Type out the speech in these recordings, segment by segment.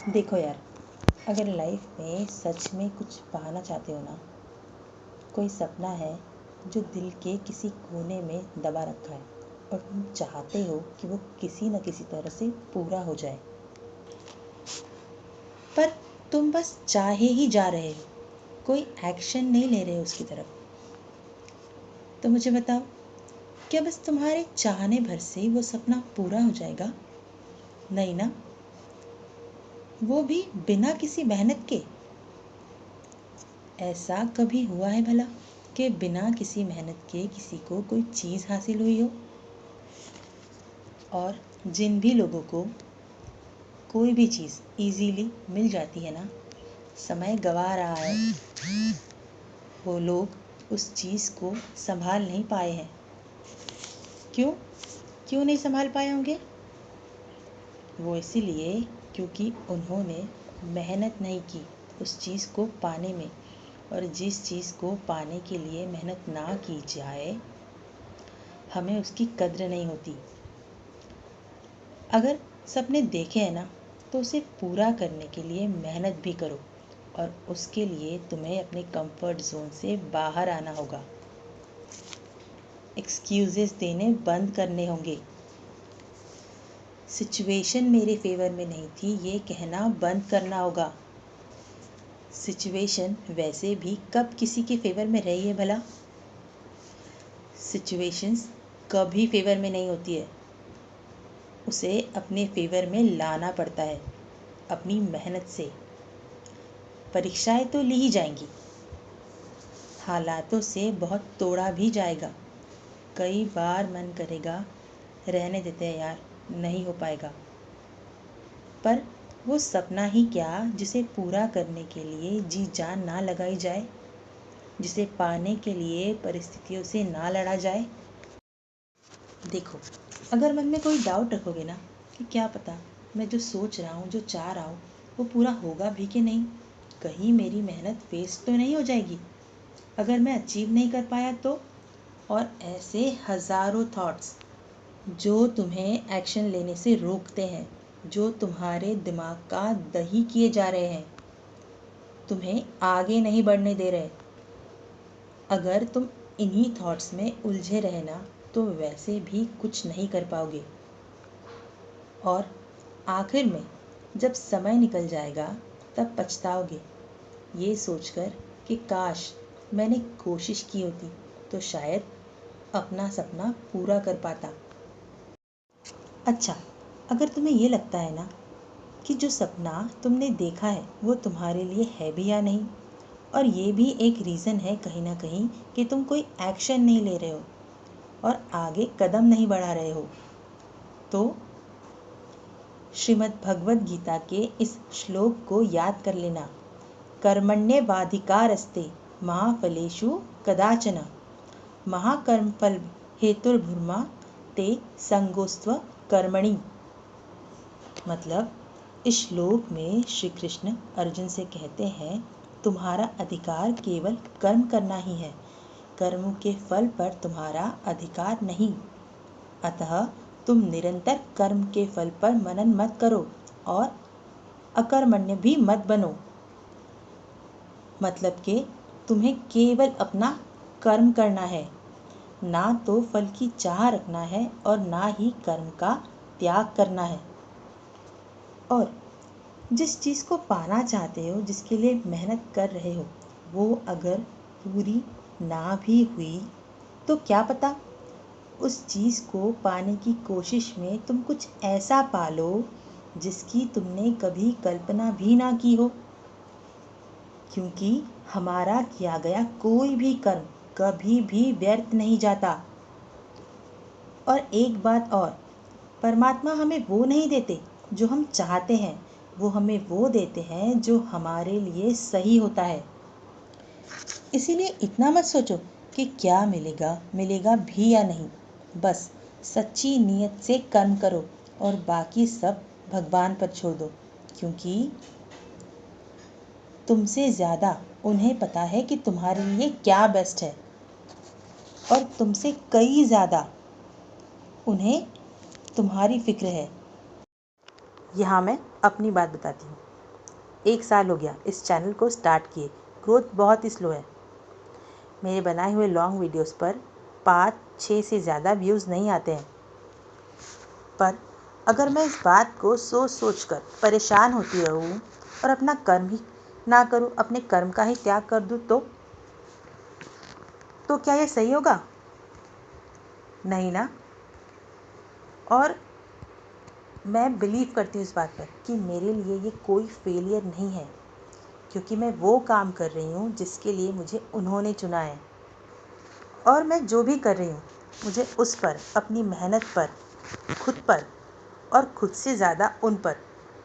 देखो यार, अगर लाइफ में सच में कुछ पाना चाहते हो ना, कोई सपना है जो दिल के किसी कोने में दबा रखा है और तुम चाहते हो कि वो किसी न किसी तरह से पूरा हो जाए, पर तुम बस चाहे ही जा रहे हो, कोई एक्शन नहीं ले रहे हो उसकी तरफ। तो मुझे बताओ, क्या बस तुम्हारे चाहने भर से वो सपना पूरा हो जाएगा? नहीं ना, वो भी बिना किसी मेहनत के। ऐसा कभी हुआ है भला कि बिना किसी मेहनत के किसी को कोई चीज़ हासिल हुई हो? और जिन भी लोगों को कोई भी चीज़ इजीली मिल जाती है ना, समय गंवा रहा है, वो लोग उस चीज़ को संभाल नहीं पाए हैं। क्यों क्यों नहीं संभाल पाए होंगे? वो इसीलिए क्योंकि उन्होंने मेहनत नहीं की उस चीज़ को पाने में। और जिस चीज़ को पाने के लिए मेहनत ना की जाए, हमें उसकी कद्र नहीं होती। अगर सपने देखे हैं ना, तो उसे पूरा करने के लिए मेहनत भी करो, और उसके लिए तुम्हें अपने कंफर्ट जोन से बाहर आना होगा। एक्सक्यूजेस देने बंद करने होंगे। सिचुएशन मेरे फेवर में नहीं थी, ये कहना बंद करना होगा। सिचुएशन वैसे भी कब किसी के फेवर में रही है भला? सिचुएशंस कभी फेवर में नहीं होती है, उसे अपने फेवर में लाना पड़ता है अपनी मेहनत से। परीक्षाएं तो ली ही जाएंगी, हालातों से बहुत तोड़ा भी जाएगा। कई बार मन करेगा रहने देते हैं यार, नहीं हो पाएगा। पर वो सपना ही क्या जिसे पूरा करने के लिए जी जान ना लगाई जाए, जिसे पाने के लिए परिस्थितियों से ना लड़ा जाए। देखो, अगर मन में कोई डाउट रखोगे ना कि क्या पता मैं जो सोच रहा हूँ, जो चाह रहा हूँ, वो पूरा होगा भी कि नहीं, कहीं मेरी मेहनत वेस्ट तो नहीं हो जाएगी अगर मैं अचीव नहीं कर पाया तो। और ऐसे हज़ारों थॉट्स जो तुम्हें एक्शन लेने से रोकते हैं, जो तुम्हारे दिमाग का दही किए जा रहे हैं, तुम्हें आगे नहीं बढ़ने दे रहे। अगर तुम इन्हीं थॉट्स में उलझे रहे ना, तो वैसे भी कुछ नहीं कर पाओगे। और आखिर में जब समय निकल जाएगा, तब पछताओगे, ये सोचकर कि काश मैंने कोशिश की होती तो शायद अपना सपना पूरा कर पाता। अच्छा, अगर तुम्हें ये लगता है ना कि जो सपना तुमने देखा है वो तुम्हारे लिए है भी या नहीं, और ये भी एक रीज़न है कहीं ना कहीं कि तुम कोई एक्शन नहीं ले रहे हो और आगे कदम नहीं बढ़ा रहे हो, तो श्रीमद् भगवद गीता के इस श्लोक को याद कर लेना। कर्मण्येवाधिकारस्ते मा फलेषु कदाचन महाकर्मफल हेतुर्भुर्मा ते संगोस्त्व कर्मणि। मतलब इस श्लोक में श्री कृष्ण अर्जुन से कहते हैं, तुम्हारा अधिकार केवल कर्म करना ही है, कर्मों के फल पर तुम्हारा अधिकार नहीं। अतः तुम निरंतर कर्म के फल पर मनन मत करो और अकर्मण्य भी मत बनो। मतलब कि तुम्हें केवल अपना कर्म करना है, ना तो फल की चाह रखना है और ना ही कर्म का त्याग करना है। और जिस चीज़ को पाना चाहते हो, जिसके लिए मेहनत कर रहे हो, वो अगर पूरी ना भी हुई तो क्या पता उस चीज़ को पाने की कोशिश में तुम कुछ ऐसा पालो जिसकी तुमने कभी कल्पना भी ना की हो। क्योंकि हमारा किया गया कोई भी कर्म कभी भी व्यर्थ नहीं जाता। और एक बात और, परमात्मा हमें वो नहीं देते जो हम चाहते हैं, वो हमें वो देते हैं जो हमारे लिए सही होता है। इसीलिए इतना मत सोचो कि क्या मिलेगा मिलेगा भी या नहीं, बस सच्ची नीयत से कर्म करो और बाकी सब भगवान पर छोड़ दो। क्योंकि तुमसे ज़्यादा उन्हें पता है कि तुम्हारे लिए क्या बेस्ट है, और तुमसे कई ज़्यादा उन्हें तुम्हारी फिक्र है। यहाँ मैं अपनी बात बताती हूँ। 1 साल हो गया इस चैनल को स्टार्ट किए, ग्रोथ बहुत ही स्लो है। मेरे बनाए हुए लॉन्ग वीडियोस पर 5-6 से ज़्यादा व्यूज़ नहीं आते हैं। पर अगर मैं इस बात को सोच कर परेशान होती रहूँ और अपना कर्म ही ना करूँ, अपने कर्म का ही त्याग कर दूँ तो क्या ये सही होगा? नहीं ना। और मैं बिलीव करती हूँ इस बात पर कि मेरे लिए ये कोई फेलियर नहीं है, क्योंकि मैं वो काम कर रही हूँ जिसके लिए मुझे उन्होंने चुना है। और मैं जो भी कर रही हूँ मुझे उस पर, अपनी मेहनत पर, खुद पर और खुद से ज़्यादा उन पर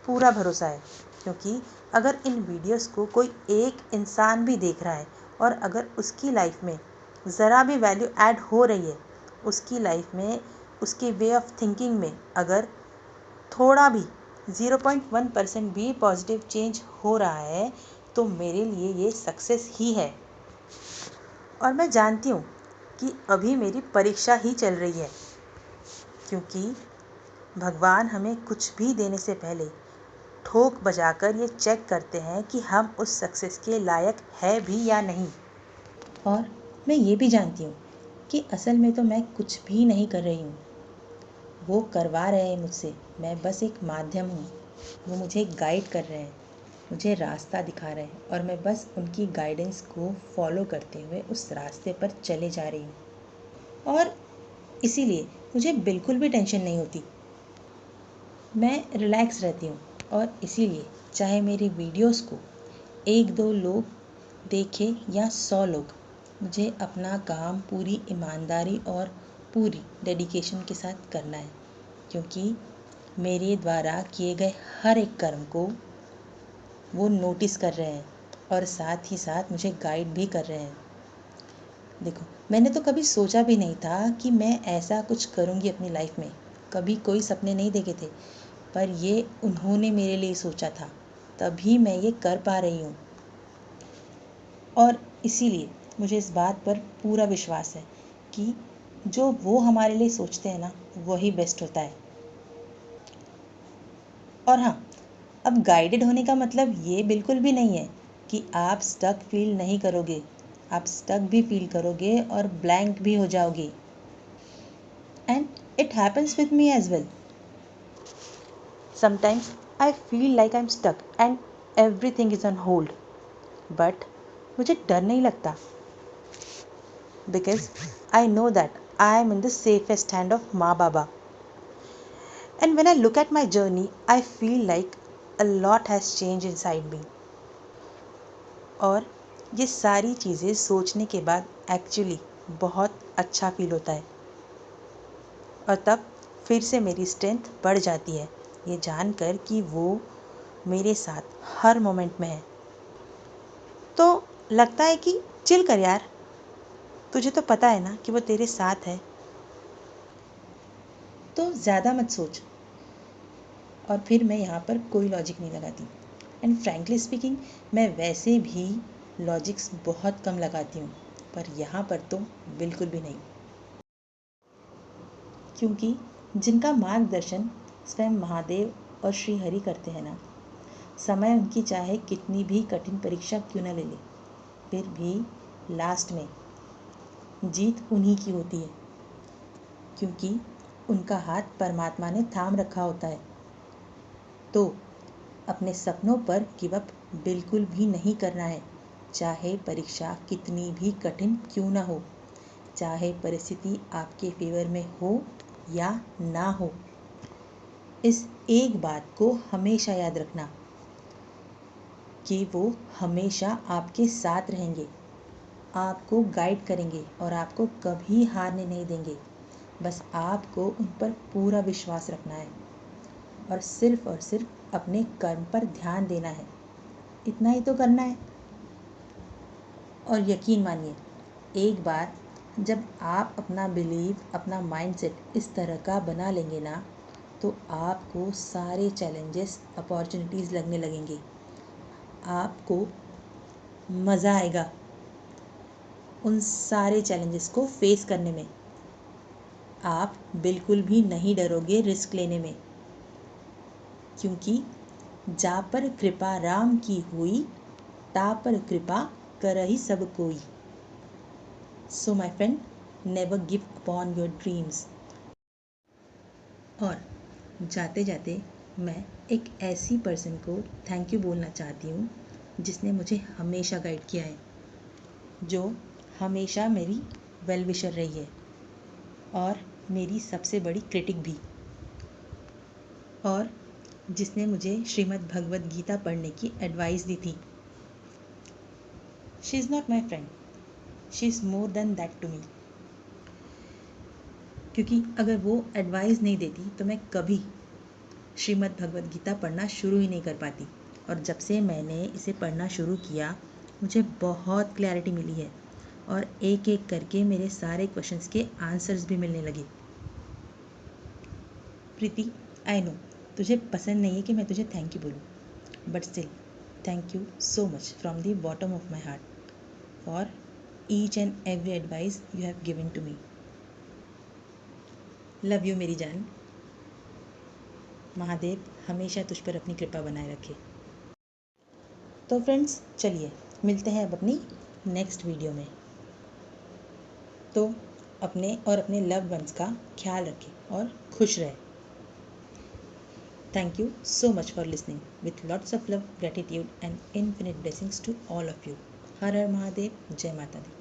पूरा भरोसा है। क्योंकि अगर इन वीडियोस को कोई एक इंसान भी देख रहा है और अगर उसकी लाइफ में ज़रा भी वैल्यू ऐड हो रही है, उसकी लाइफ में, उसके वे ऑफ थिंकिंग में अगर थोड़ा भी 0.1% भी पॉजिटिव चेंज हो रहा है, तो मेरे लिए ये सक्सेस ही है। और मैं जानती हूँ कि अभी मेरी परीक्षा ही चल रही है, क्योंकि भगवान हमें कुछ भी देने से पहले ठोक बजाकर ये चेक करते हैं कि हम उस सक्सेस के लायक है भी या नहीं। और मैं ये भी जानती हूँ कि असल में तो मैं कुछ भी नहीं कर रही हूँ, वो करवा रहे हैं मुझसे, मैं बस एक माध्यम हूँ। वो मुझे गाइड कर रहे हैं, मुझे रास्ता दिखा रहे हैं और मैं बस उनकी गाइडेंस को फॉलो करते हुए उस रास्ते पर चले जा रही हूँ। और इसीलिए मुझे बिल्कुल भी टेंशन नहीं होती, मैं रिलैक्स रहती हूँ। और इसीलिए चाहे मेरी वीडियोस को 1-2 लोग देखें या 100 लोग, मुझे अपना काम पूरी ईमानदारी और पूरी डेडिकेशन के साथ करना है, क्योंकि मेरे द्वारा किए गए हर एक कर्म को वो नोटिस कर रहे हैं और साथ ही साथ मुझे गाइड भी कर रहे हैं। देखो, मैंने तो कभी सोचा भी नहीं था कि मैं ऐसा कुछ करूँगी अपनी लाइफ में, कभी कोई सपने नहीं देखे थे, पर ये उन्होंने मेरे लिए सोचा था, तभी मैं ये कर पा रही हूँ। और इसीलिए मुझे इस बात पर पूरा विश्वास है कि जो वो हमारे लिए सोचते हैं ना, वही बेस्ट होता है। और हाँ, अब गाइडेड होने का मतलब ये बिल्कुल भी नहीं है कि आप स्टक फील नहीं करोगे, आप स्टक भी फील करोगे और ब्लैंक भी हो जाओगे। And it happens with me as well. Sometimes I feel like I am stuck and everything is on hold, but मुझे डर नहीं लगता, because I know that I am in the safest hand of माँ बाबा. And when I look at my journey, I feel like a lot has changed inside me. और ये सारी चीज़ें सोचने के बाद एक्चुअली बहुत अच्छा फील होता है। और तब फिर से मेरी स्ट्रेंथ बढ़ जाती है, ये जानकर कि वो मेरे साथ हर मोमेंट में है। तो लगता है कि चिल कर यार, तुझे तो पता है ना कि वो तेरे साथ है, तो ज़्यादा मत सोच। और फिर मैं यहाँ पर कोई लॉजिक नहीं लगाती। एंड फ्रैंकली स्पीकिंग, मैं वैसे भी लॉजिक्स बहुत कम लगाती हूँ, पर यहाँ पर तो बिल्कुल भी नहीं। क्योंकि जिनका मार्गदर्शन स्वयं महादेव और श्री हरि करते हैं ना, समय उनकी चाहे कितनी भी कठिन परीक्षा क्यों न ले ले, फिर भी लास्ट में जीत उन्हीं की होती है, क्योंकि उनका हाथ परमात्मा ने थाम रखा होता है। तो अपने सपनों पर गिव अप बिल्कुल भी नहीं करना है, चाहे परीक्षा कितनी भी कठिन क्यों ना हो, चाहे परिस्थिति आपके फेवर में हो या ना हो। इस एक बात को हमेशा याद रखना कि वो हमेशा आपके साथ रहेंगे, आपको गाइड करेंगे और आपको कभी हारने नहीं देंगे। बस आपको उन पर पूरा विश्वास रखना है और सिर्फ अपने कर्म पर ध्यान देना है, इतना ही तो करना है। और यकीन मानिए, एक बार जब आप अपना बिलीव, अपना माइंडसेट इस तरह का बना लेंगे ना, तो आपको सारे चैलेंजेस अपॉर्चुनिटीज़ लगने लगेंगे, आपको मज़ा आएगा उन सारे चैलेंजेस को फेस करने में। आप बिल्कुल भी नहीं डरोगे रिस्क लेने में, क्योंकि जा पर कृपा राम की हुई, ता पर कृपा करहि सब कोई। So my friend, never give upon your dreams. और जाते जाते मैं एक ऐसी पर्सन को थैंक यू बोलना चाहती हूँ जिसने मुझे हमेशा गाइड किया है, जो हमेशा मेरी वेल विशर रही है और मेरी सबसे बड़ी क्रिटिक भी, और जिसने मुझे श्रीमद् भगवद गीता पढ़ने की एडवाइस दी थी। She is not my friend, she is more than that to me. क्योंकि अगर वो एडवाइस नहीं देती तो मैं कभी श्रीमद् भगवद गीता पढ़ना शुरू ही नहीं कर पाती। और जब से मैंने इसे पढ़ना शुरू किया मुझे बहुत क्लैरिटी मिली है और एक एक करके मेरे सारे क्वेश्चंस के आंसर्स भी मिलने लगे। प्रीति, आई नो तुझे पसंद नहीं है कि मैं तुझे थैंक यू बोलूँ, but still thank you so much from the bottom of my heart for each and every advice you have given to me. Love you मेरी जान। महादेव हमेशा तुझ पर अपनी कृपा बनाए रखे। तो फ्रेंड्स चलिए मिलते हैं अब अपनी नेक्स्ट वीडियो में। तो अपने और अपने लव्ड वंस का ख्याल रखें और खुश रहें। Thank you so much for listening with lots of love, gratitude and infinite blessings to all of you. हर हर महादेव, जय माता दी।